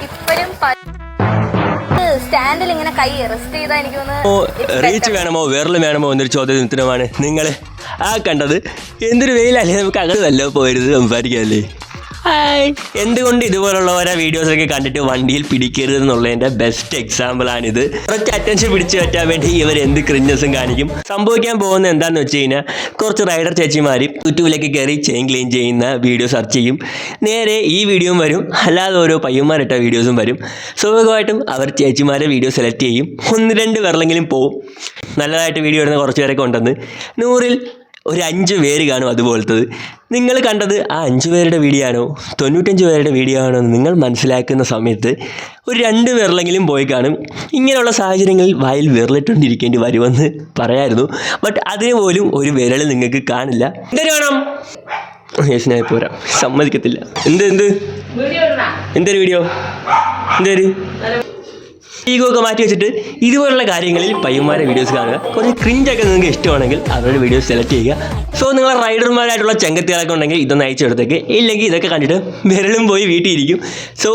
ഇപ്പോഴും സ്റ്റാൻഡിൽ ഇങ്ങനെ കൈ റെസ്റ്റ് ചെയ്താൽ എനിക്ക് റീച്ച് വേണമോ വിരൽ വേണമോ എന്നൊരു ചോദ്യത്തിനുമാണ് നിങ്ങൾ ആ കണ്ടത്. എന്തൊരു വെയിലല്ലേ, നമുക്ക് അകത്തല്ലോ പോയിരുത് സംസാരിക്കാമല്ലേ. എന്തുകൊണ്ട് ഇതുപോലുള്ള ഓരോ വീഡിയോസൊക്കെ കണ്ടിട്ട് വണ്ടിയിൽ പിടിക്കരുത് എന്നുള്ളതിൻ്റെ ബെസ്റ്റ് എക്സാമ്പിളാണിത്. കുറച്ച് അറ്റൻഷൻ പിടിച്ചു പറ്റാൻ വേണ്ടി ഇവർ എന്ത് ക്രിഞ്ചസും കാണിക്കും. സംഭവിക്കാൻ പോകുന്ന എന്താണെന്ന് വെച്ച് കഴിഞ്ഞാൽ കുറച്ച് റൈഡർ ചേച്ചിമാർ യൂട്യൂബിലേക്ക് കയറി ചെയിൻ ക്ലീൻ ചെയ്യുന്ന വീഡിയോ സെർച്ച് ചെയ്യും. നേരെ ഈ വീഡിയോയും വരും, അല്ലാതെ ഓരോ പയ്യന്മാരിട്ട വീഡിയോസും വരും. സ്വാഭാവികമായിട്ടും അവർ ചേച്ചിമാരെ വീഡിയോ സെലക്ട് ചെയ്യും. 1-2 വിരലെങ്കിലും പോവും. നല്ലതായിട്ട് വീഡിയോ ഇടുന്ന കുറച്ച് പേരൊക്കെ ഉണ്ടെന്ന്. 100-ൽ ഒരു 5 പേര് കാണും അതുപോലത്തത്. നിങ്ങൾ കണ്ടത് ആ 5 പേരുടെ വീഡിയോ ആണോ 95 പേരുടെ വീഡിയോ ആണോ എന്ന് നിങ്ങൾ മനസ്സിലാക്കുന്ന സമയത്ത് ഒരു 2 വിരലെങ്കിലും പോയി കാണും. ഇങ്ങനെയുള്ള സാഹചര്യങ്ങളിൽ വായിൽ വിരലിട്ടുകൊണ്ടിരിക്കേണ്ടി വരുമെന്ന് പറയായിരുന്നു. ബട്ട് അതിന് പോലും ഒരു വിരൽ നിങ്ങൾക്ക് കാണില്ല. എന്തൊരു വേണം യേശുനായി പോരാ, സമ്മതിക്കത്തില്ല. എന്തൊരു വീഡിയോ, എന്തൊരു ഈഗോ ഒക്കെ മാറ്റി വെച്ചിട്ട് ഇതുപോലുള്ള കാര്യങ്ങളിൽ പയ്യന്മാരെ വീഡിയോസ് കാണുക. കുറച്ച് ക്രിഞ്ചൊക്കെ നിങ്ങൾക്ക് ഇഷ്ടമാണെങ്കിൽ അവരുടെ വീഡിയോസ് സെലക്ട് ചെയ്യുക. സോ നിങ്ങളെ റൈഡർമാരായിട്ടുള്ള ചെങ്കത്തികളൊക്കെ ഉണ്ടെങ്കിൽ ഇതൊന്ന് അയച്ചെടുത്തേക്ക്. ഇല്ലെങ്കിൽ ഇതൊക്കെ കണ്ടിട്ട് വിരലും പോയി വീട്ടിൽ ഇരിക്കും. സോ